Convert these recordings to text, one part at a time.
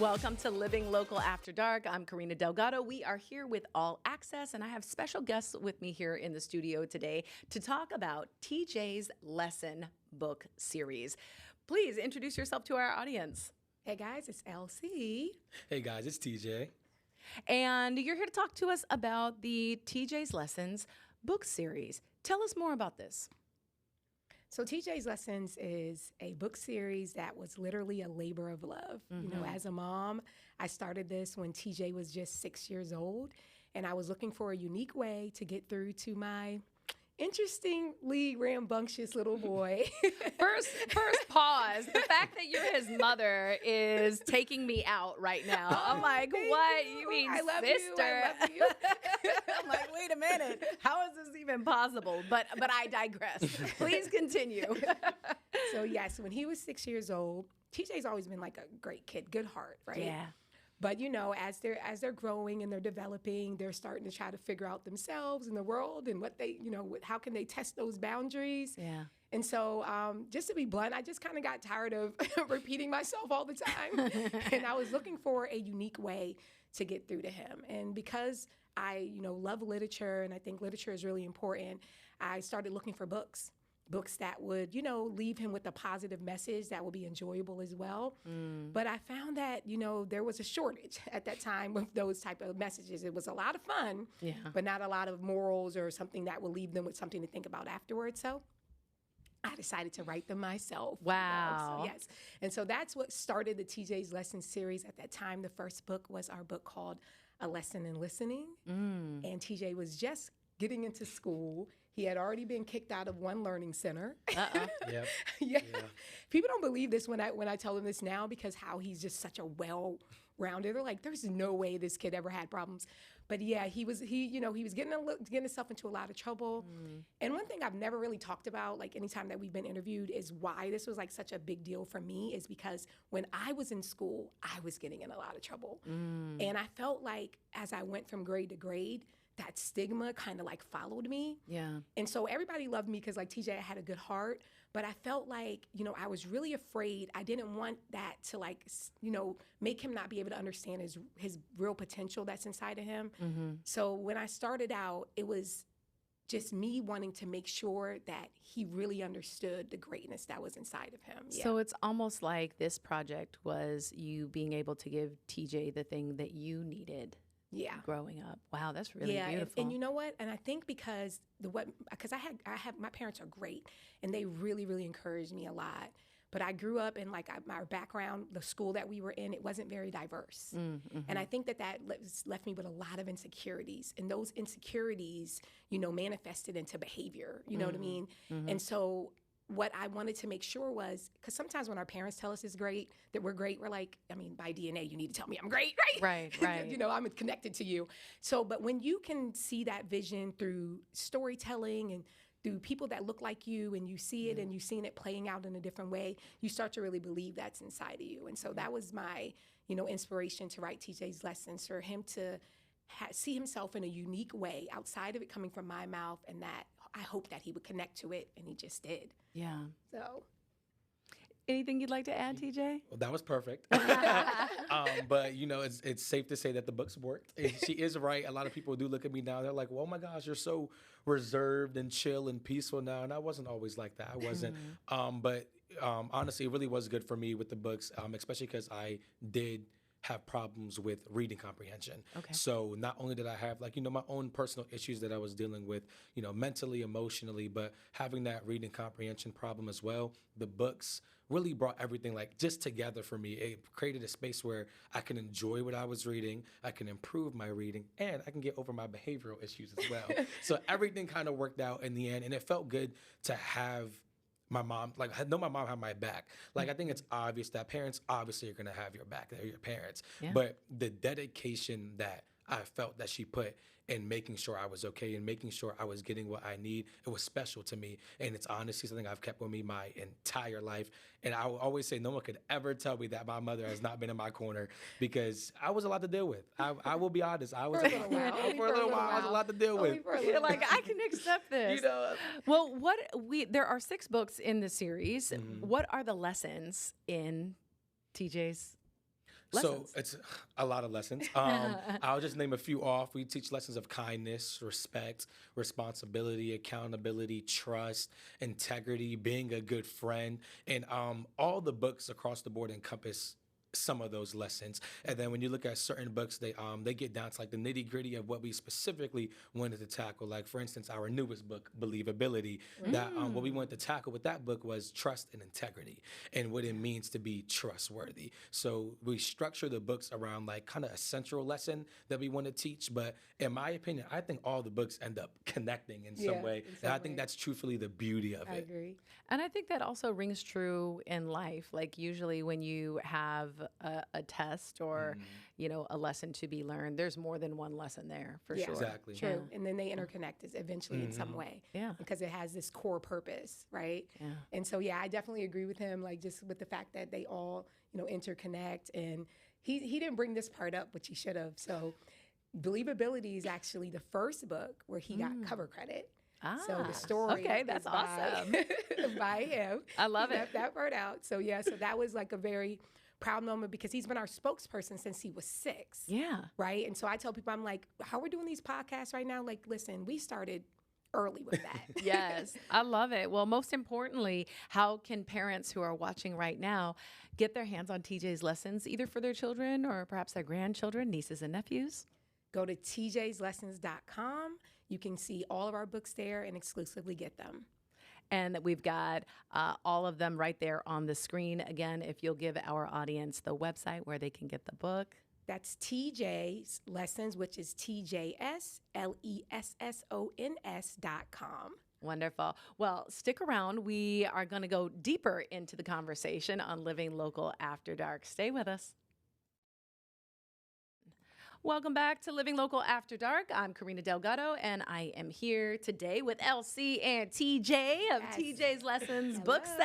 Welcome to Living Local After Dark. I'm Karina Delgado. We are here with All Access, and I have special guests with me here in the studio today to talk about TJ's Lesson book series. Please introduce yourself to our audience. Hey guys, it's LC. Hey guys, it's TJ. And you're here to talk to us about the TJ's Lessons book series. Tell us more about this. So TJ's Lessons is a book series that was literally a labor of love. Mm-hmm. You know, as a mom, I started this when TJ was just 6 years old, and I was looking for a unique way to get through to my interestingly rambunctious little boy. First pause. The fact that you're his mother is taking me out right now. I'm like, what? You mean I love sister? I love you. I'm like, wait a minute. How is this even possible? But I digress. Please continue. So yes, when he was 6 years old, TJ's always been like a great kid, good heart, right? Yeah. But you know, as they're growing and they're developing, they're starting to try to figure out themselves in the world and what they, you know, how can they test those boundaries. Yeah. And so, just to be blunt, I just kind of got tired of repeating myself all the time, and I was looking for a unique way to get through to him. And because I, you know, love literature and I think literature is really important, I started looking for books that would, you know, leave him with a positive message that would be enjoyable as well. But I found that, you know, there was a shortage at that time of those type of messages. It was a lot of fun, but not a lot of morals or something that would leave them with something to think about afterwards. So I decided to write them myself. Wow. So, yes. And so that's what started the TJ's Lessons series. At that time, the first book was our book called A Lesson in Listening. And TJ was just getting into school. He had already been kicked out of one learning center. Yep. Yeah. People don't believe this when I tell them this now, because how he's just such a well-rounded. They're like, there's no way this kid ever had problems. But yeah, he was getting himself into a lot of trouble. And one thing I've never really talked about, like anytime that we've been interviewed, is why this was like such a big deal for me, is because when I was in school, I was getting in a lot of trouble. And I felt like as I went from grade to grade, that stigma kind of like followed me. Yeah. And so everybody loved me because like TJ had a good heart, but I felt like, you know, I was really afraid. I didn't want that to like, you know, make him not be able to understand his real potential that's inside of him. So when I started out, it was just me wanting to make sure that he really understood the greatness that was inside of him. Yeah. So it's almost like this project was you being able to give TJ the thing that you needed. Yeah. Growing up. Wow, that's really beautiful. And you know what? And I think because I have my parents are great and they really, really encouraged me a lot. But I grew up in like my background, the school that we were in, it wasn't very diverse. And I think that left me with a lot of insecurities. And those insecurities, you know, manifested into behavior. You know what I mean? And so what I wanted to make sure was, because sometimes when our parents tell us that we're great, we're like, I mean, by DNA, you need to tell me I'm great, right? Right. You know, I'm connected to you. So, but when you can see that vision through storytelling and through people that look like you, and you see it and you've seen it playing out in a different way, you start to really believe that's inside of you. And so that was my, you know, inspiration to write TJ's Lessons, for him to see himself in a unique way outside of it coming from my mouth, and that I hope that he would connect to it, and he just did. Yeah. So, anything you'd like to add, TJ? Well, that was perfect. But, you know, it's safe to say that the books worked. And she is right. A lot of people do look at me now. They're like, well, oh, my gosh, you're so reserved and chill and peaceful now. And I wasn't always like that. I wasn't. But honestly, it really was good for me with the books, especially because I did have problems with reading comprehension. Okay. So not only did I have, like, you know, my own personal issues that I was dealing with, you know, mentally, emotionally, but having that reading comprehension problem as well, the books really brought everything like just together for me. It created a space where I can enjoy what I was reading, I can improve my reading, and I can get over my behavioral issues as well. So everything kind of worked out in the end, and it felt good to have my mom, like, I know my mom had my back. Like, I think it's obvious that parents obviously are going to have your back. They're your parents. Yeah. But the dedication that I felt that she put in making sure I was okay and making sure I was getting what I need, it was special to me. And it's honestly something I've kept with me my entire life. And I will always say no one could ever tell me that my mother has not been in my corner, because I was a lot to deal with. I will be honest. I was For a little while. for a little while. I was a lot to deal with. You're like, I can accept this. You know, well, there are 6 books in the series. What are the lessons in TJ's lessons? So it's a lot of lessons. I'll just name a few off. We teach lessons of kindness, respect, responsibility, accountability, trust, integrity, being a good friend, and all the books across the board encompass some of those lessons. And then when you look at certain books, they get down to like the nitty gritty of what we specifically wanted to tackle. Like for instance, our newest book, Believability, that what we wanted to tackle with that book was trust and integrity and what it means to be trustworthy. So we structure the books around like kind of a central lesson that we want to teach. But in my opinion, I think all the books end up connecting in some way. in And I some think way. that's truthfully the beauty of I it. agree. And I think that also rings true in life. Like usually when you have a test or, a lesson to be learned, there's more than one lesson there for Yeah. sure. Exactly. True. And then they interconnect eventually in some way. Yeah. Because it has this core purpose, right? Yeah. And so, I definitely agree with him, like just with the fact that they all, interconnect. And he didn't bring this part up, which he should have. So, Believability is actually the first book where he got cover credit. So the story okay, that's is by, awesome. by him. I love He it. left that part out. So so that was like a very proud moment because he's been our spokesperson since he was 6. Yeah. Right. And so I tell people, I'm like, how we're doing these podcasts right now? Like, listen, we started early with that. Yes, I love it. Well, most importantly, how can parents who are watching right now get their hands on TJ's lessons, either for their children or perhaps their grandchildren, nieces and nephews? Go to tjslessons.com. You can see all of our books there and exclusively get them. And we've got all of them right there on the screen. Again, if you'll give our audience the website where they can get the book. That's TJ's Lessons, which is TJSLESSONS.com. Wonderful. Well, stick around. We are going to go deeper into the conversation on Living Local After Dark. Stay with us. Welcome back to Living Local After Dark. I'm Karina Delgado, and I am here today with LC and TJ of Yes. TJ's Lessons Hello. book set.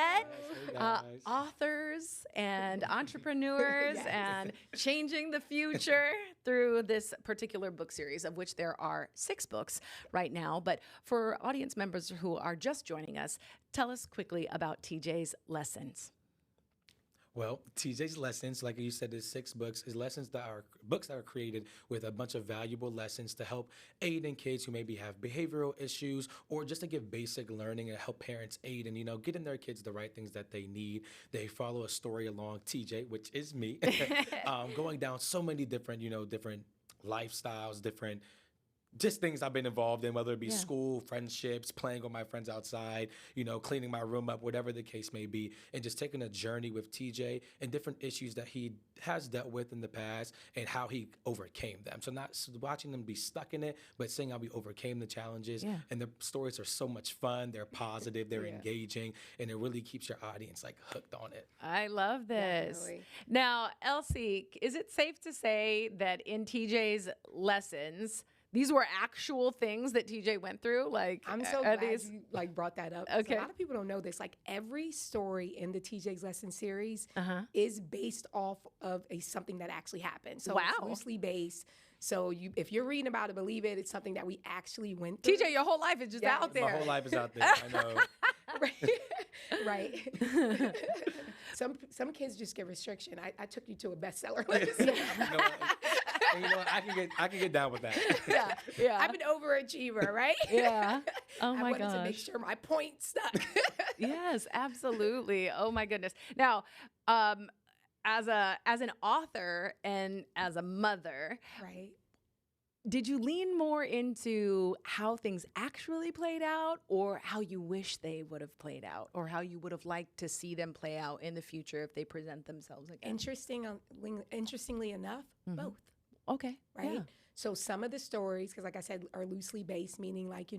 Hey, guys. Authors and entrepreneurs Yes. and changing the future through this particular book series, of which there are 6 books right now. But for audience members who are just joining us, tell us quickly about TJ's Lessons. Well, TJ's Lessons, like you said, is 6 books, is books that are created with a bunch of valuable lessons to help aid in kids who maybe have behavioral issues or just to give basic learning and help parents aid and, getting their kids the right things that they need. They follow a story along TJ, which is me, going down so many different, different lifestyles, different just things I've been involved in, whether it be school, friendships, playing with my friends outside, cleaning my room up, whatever the case may be, and just taking a journey with TJ and different issues that he has dealt with in the past and how he overcame them. So not watching them be stuck in it, but seeing how we overcame the challenges. Yeah. And the stories are so much fun. They're positive, they're engaging, and it really keeps your audience like hooked on it. I love this. Definitely. Now, Elsie, is it safe to say that in TJ's lessons, these were actual things that TJ went through? Like, I'm so are glad these? you brought that up. 'Cause Okay. A lot of people don't know this. Like every story in the TJ's Lesson series Uh-huh. is based off of something that actually happened. So it's Wow. loosely based. So if you're reading about it, believe it, it's something that we actually went through. TJ, your whole life is just Yes. out there. My whole life is out there. I know. Right. Some kids just get restriction. I took you to a bestseller list. I can get down with that. Yeah. I'm an overachiever, right? Yeah. Oh I my wanted to make gosh. sure my point stuck. Yes, absolutely. Oh my goodness. Now, as an author and as a mother, Right. did you lean more into how things actually played out or how you wish they would have played out or how you would have liked to see them play out in the future if they present themselves again? Interestingly enough, both. Okay. Right. Yeah. So some of the stories, because like I said, are loosely based, meaning like,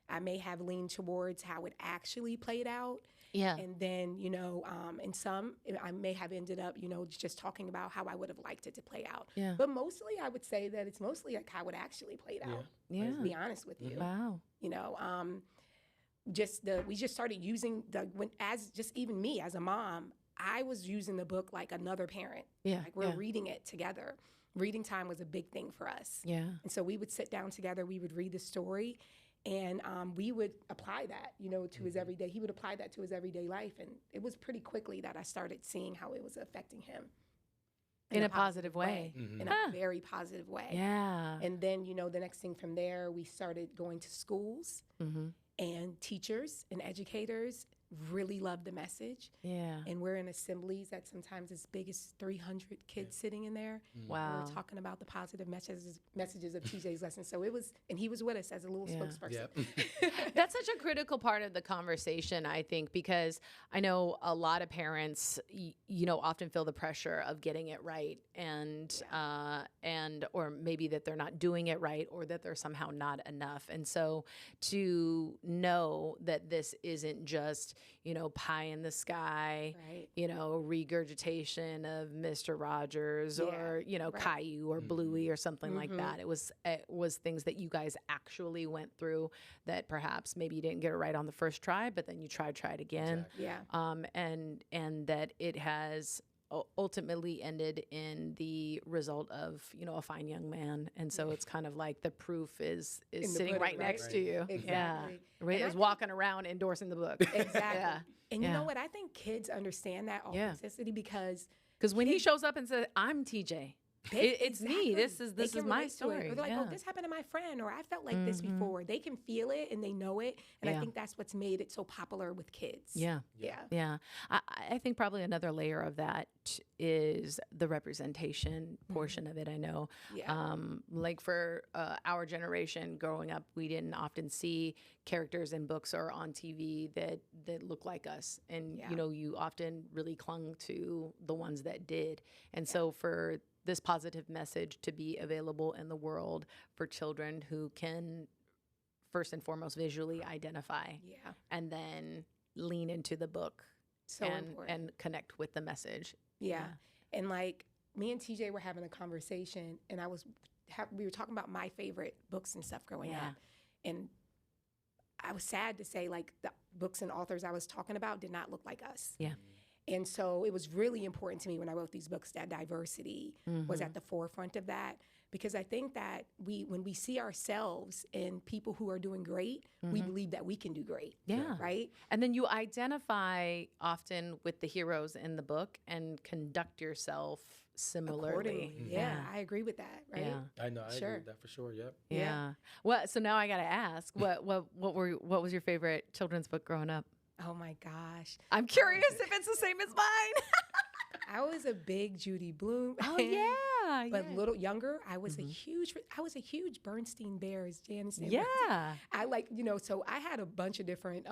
I may have leaned towards how it actually played out. Yeah. And then, in some, I may have ended up, just talking about how I would have liked it to play out. Yeah. But mostly, I would say that it's mostly like how it actually played out. Yeah. To be honest with you, Wow. we just started using even me as a mom, I was using the book like another parent. Yeah. Like we're reading it together. Reading time was a big thing for us. Yeah. And so we would sit down together, we would read the story, and we would apply that, to his everyday. He would apply that to his everyday life. And it was pretty quickly that I started seeing how it was affecting him. In a positive way. In a very positive way. Yeah. And then, the next thing from there, we started going to schools, and teachers and educators really loved the message. Yeah. And we're in assemblies that sometimes as big as 300 kids sitting in there. Wow. We're talking about the positive messages of TJ's lesson. So and he was with us as a little spokesperson. Yep. That's such a critical part of the conversation, I think, because I know a lot of parents, often feel the pressure of getting it right, and or maybe that they're not doing it right, or that they're somehow not enough. And so to know that this isn't just, pie in the sky, regurgitation of Mr. Rogers or, Caillou or Bluey or something like that. It was things that you guys actually went through that perhaps maybe you didn't get it right on the first try, but then you tried again. Exactly. Yeah. And that it has ultimately ended in the result of, a fine young man. And so it's kind of like the proof is sitting right next to you. Exactly. Yeah. Ray is walking around endorsing the book. Exactly. Yeah. And you know what? I think kids understand that authenticity because when he shows up and says, "I'm TJ. It's me. This is my story." Or they're like, "Oh, this happened to my friend," or "I felt like this before." They can feel it and they know it, and I think that's what's made it so popular with kids. Yeah. I think probably another layer of that is the representation portion of it. I know, like for our generation growing up, we didn't often see characters in books or on TV that look like us, and you often really clung to the ones that did, and so for this positive message to be available in the world for children who can first and foremost visually identify and then lean into the book and connect with the message. Yeah. And like me and TJ were having a conversation, and we were talking about my favorite books and stuff growing up. And I was sad to say, like, the books and authors I was talking about did not look like us. Yeah. And so it was really important to me when I wrote these books that diversity was at the forefront of that, because I think that when we see ourselves in people who are doing great, we believe that we can do great. Yeah. Right? And then you identify often with the heroes in the book and conduct yourself similarly. Accordingly. Yeah, I agree with that. Right? Yeah. I know. I agree with that for sure. Yep. Yeah. Well, so now I got to ask, what was your favorite children's book growing up? Oh my gosh. I'm curious if it's the same as mine. I was a big Judy Blume. Oh yeah. But little younger, I was a huge Bernstein Bears, Janice. Yeah. I so I had a bunch of different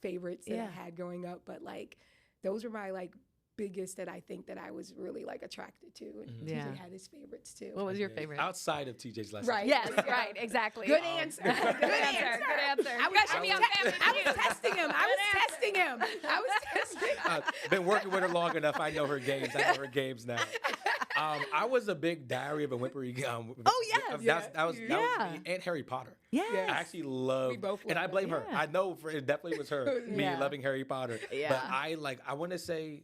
favorites that I had growing up, but like those were my biggest that I think that I was really attracted to, and TJ had his favorites too. What was your favorite? Outside of TJ's lesson. Right. Yes, right, exactly. Good answer. Good answer. I was testing him. Been working with her long enough. I know her games. I know her games now. I was a big Diary of a Wimpy. Oh yes. That was me and Harry Potter. Yeah. I actually loved, and I blame her. I know it definitely was her, me loving Harry Potter. Yeah. But I want to say,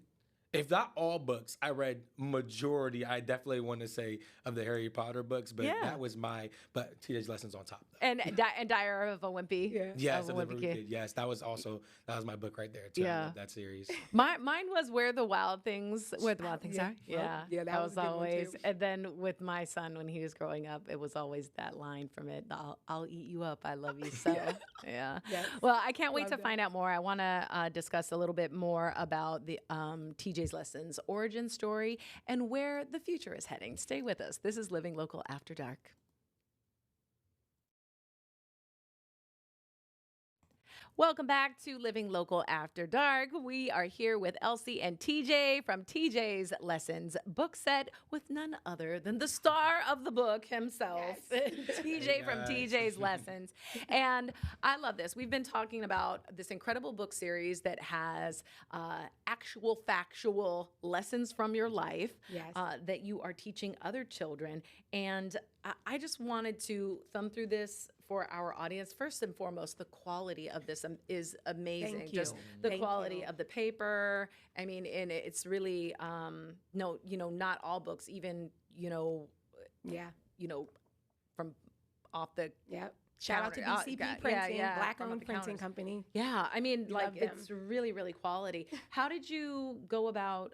if not all books, I read majority. I definitely want to say of the Harry Potter books, but that was but TJ's Lessons on top. Though. And Diary of a Wimpy. Yeah. Yes, of a Wimpy Kid. Yes, that was my book right there too. I love that series. Mine was Where the Wild Things Are. Yeah, that was always. And then with my son when he was growing up, it was always that line from it. I'll eat you up. I love you so. Yeah. Yes. Well, I can't wait to find out more. I want to discuss a little bit more about the TJ's Lessons origin story and where the future is heading. Stay with us. This is Living Local After Dark. Welcome back to Living Local After Dark. We are here with Elsie and TJ from TJ's Lessons book set with none other than the star of the book himself, TJ from TJ's Lessons. And I love this. We've been talking about this incredible book series that has actual factual lessons from your life that you are teaching other children. And I just wanted to thumb through this for our audience. First and foremost, the quality of this is amazing. Thank you. Just the quality of the paper. I mean, and it's really not all books, even from off the Shout out to BCP Printing, Black-owned printing company. Yeah, I mean, We like love them. it's really, really quality. How did you go about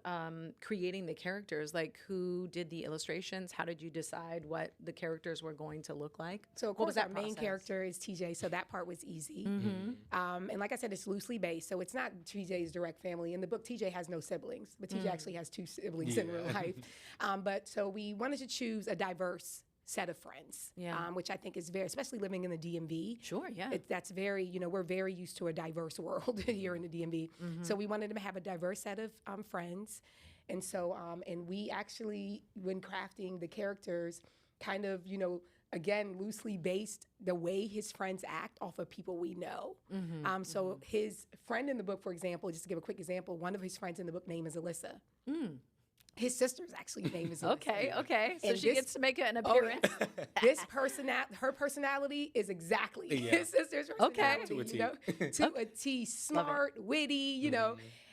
creating the characters? Like, who did the illustrations? How did you decide what the characters were going to look like? So of What was course our that main process? character is TJ, so that part was easy. And like I said, it's loosely based, so it's not TJ's direct family. In the book, TJ has no siblings, but TJ actually has 2 siblings in real life. But so we wanted to choose a diverse set of friends, which I think is very, especially living in the DMV. Sure, yeah. That's very, we're very used to a diverse world here in the DMV. So we wanted to have a diverse set of friends. And so, and we actually, when crafting the characters, kind of, again, loosely based the way his friends act off of people we know. So his friend in the book, for example, just to give a quick example, one of his friends in the book name is Alyssa. His sister's actually name is Alyssa. Okay. So And she this- gets to make an appearance. Her personality is exactly his sister's personality. To a T. To a T, smart, witty,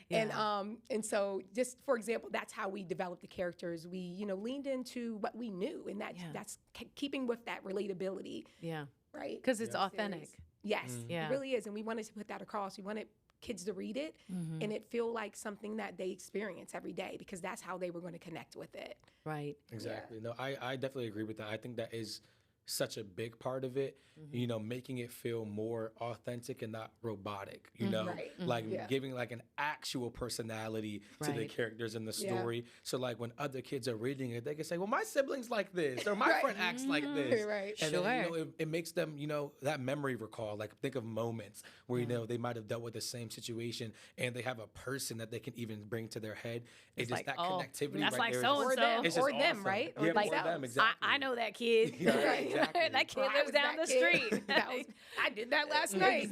And so just for example, that's how we developed the characters. We, leaned into what we knew, and that's keeping with that relatability, Yeah. right? Because it's authentic. Yes, Yeah. it really is. And we wanted to put that across. We wanted kids to read it and it feel like something that they experience every day, because that's how they were going to connect with it. Right. Exactly. No, I definitely agree with that. I think that is such a big part of it, making it feel more authentic and not robotic, Right. like giving like an actual personality to the Right. characters in the story. So like when other kids are reading it, they can say, well, my sibling's like this, or my friend acts like this. Right. And then, Sure. it makes them, that memory recall, like think of moments where, they might have dealt with the same situation and they have a person that they can even bring to their head. It's just like, that oh, connectivity that's right like there. so-and-so. Or them, It's or just them, awesome. right? Yeah, Or or themselves. them, exactly. I know that kid. Right, exactly. That kid Or I lives was down that the kid. street. I did that last night.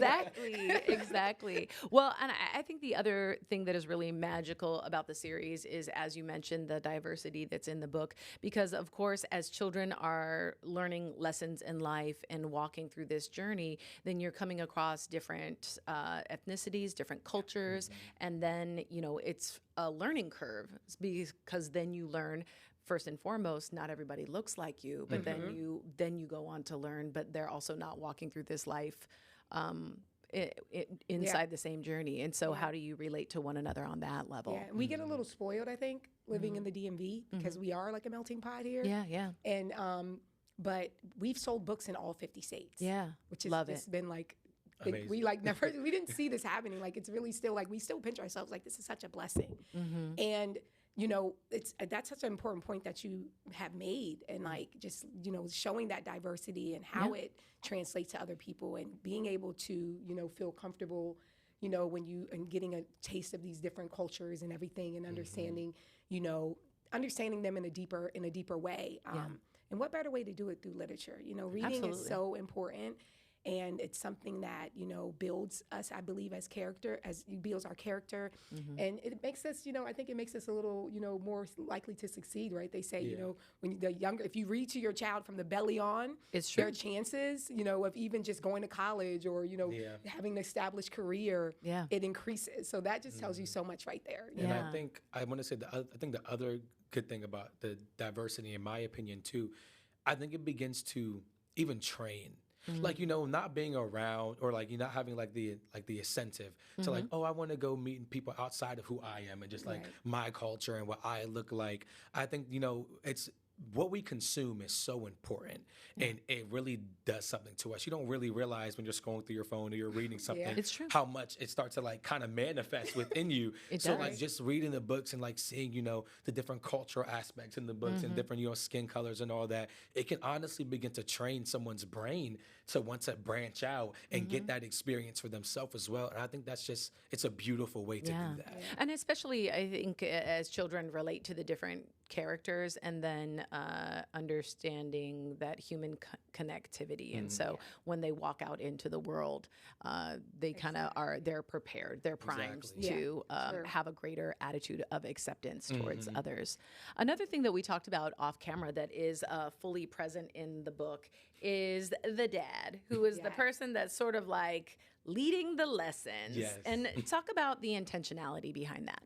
Exactly. Well, and I think the other thing that is really magical about the series is, as you mentioned, the diversity that's in the book. Because, of course, as children are learning lessons in life and walking through this journey, then you're coming across different ethnicities, different cultures, and then, it's a learning curve, because then you learn. First and foremost, not everybody looks like you, but then you go on to learn, but they're also not walking through this life inside the same journey. And so how do you relate to one another on that level? Yeah, and we get a little spoiled, I think, living in the DMV, because we are like a melting pot here. Yeah. And but we've sold books in all 50 states. Yeah. Which is Love it's it. been like Amazing. we didn't see this happening. Like it's really still like we still pinch ourselves like this is such a blessing. And that's such an important point that you have made, and like just showing that diversity and how it translates to other people, and being able to feel comfortable when you and getting a taste of these different cultures and everything, and understanding understanding them in a deeper way. And what better way to do it through literature? Reading Absolutely. is so important. And it's something that, builds us, I believe, as character, as it builds our character. And it makes us, I think it makes us a little, more likely to succeed, right? They say, when the younger, if you read to your child from the belly on, It's true. their chances, of even just going to college or, having an established career, it increases. So that just tells you so much right there. And I think I want to say I think the other good thing about the diversity, in my opinion, too, I think it begins to even train. Like, not being around, or like, not having like the incentive to like, oh, I want to go meet people outside of who I am and just like my culture and what I look like. I think, it's what we consume is so important, and it really does something to us. You don't really realize when you're scrolling through your phone or you're reading something, It's true. how much it starts to like kind of manifest within you. So does. like just reading the books and like seeing, the different cultural aspects in the books and different, skin colors and all that, it can honestly begin to train someone's brain to want to branch out and get that experience for themselves as well. And I think it's a beautiful way to do that. And especially, I think, as children relate to the different characters, and then understanding that human connectivity. And so when they walk out into the world, they kind of they're prepared, they're primed Exactly. to have a greater attitude of acceptance towards others. Another thing that we talked about off camera that is fully present in the book is the dad, who is the person that's sort of like leading the lessons. Yes. And talk about the intentionality behind that.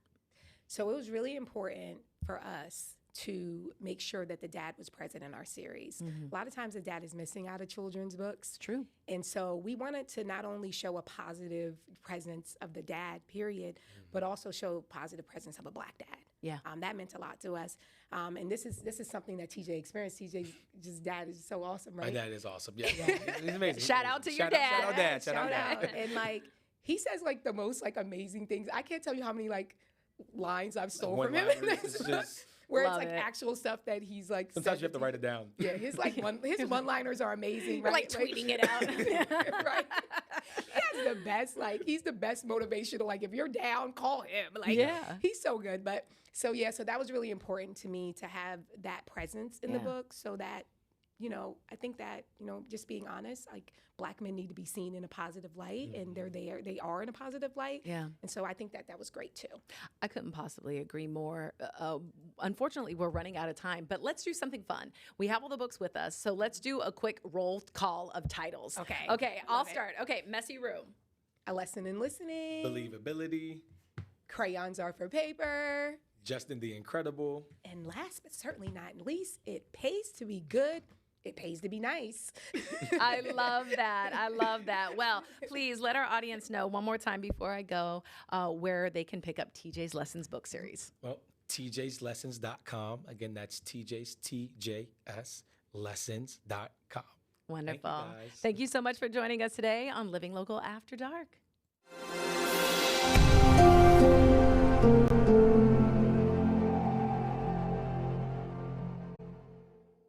So it was really important for us to make sure that the dad was present in our series. A lot of times the dad is missing out of children's books. True. And so we wanted to not only show a positive presence of the dad, period, but also show positive presence of a Black dad. Yeah. That meant a lot to us. And this is something that TJ experienced. TJ's dad is so awesome, right? My dad is awesome. Yeah. He's amazing. Shout out to your dad. Shout out dad. Shout out dad. And like, he says like the most like amazing things. I can't tell you how many like lines I've stole from him. It's just, where Love it's like it. actual stuff that he's like. sometimes you have to write it down. Yeah, his one-liners are amazing. We're Right? like tweeting it out. Right. He has the best. Like he's the best motivational. Like if you're down, call him. Like Yeah. he's so good. But so that was really important to me to have that presence in the Yeah. book, so that I think that just being honest, like Black men need to be seen in a positive light, and they're there. They are in a positive light. Yeah. And so I think that was great too. I couldn't possibly agree more. Unfortunately, we're running out of time, but let's do something fun. We have all the books with us, so let's do a quick roll call of titles. Okay. Okay, I'll Love it. start. Okay, Messy Room. A Lesson in Listening. Believability. Crayons Are for Paper. Justin the Incredible. And last but certainly not least, It Pays to Be Good. It Pays to Be Nice. I love that. I love that. Well, please let our audience know one more time before I go where they can pick up TJ's Lessons book series. Well, tjslessons.com. Again, that's tjslessons.com. Wonderful. guys. Thank you so much for joining us today on Living Local After Dark.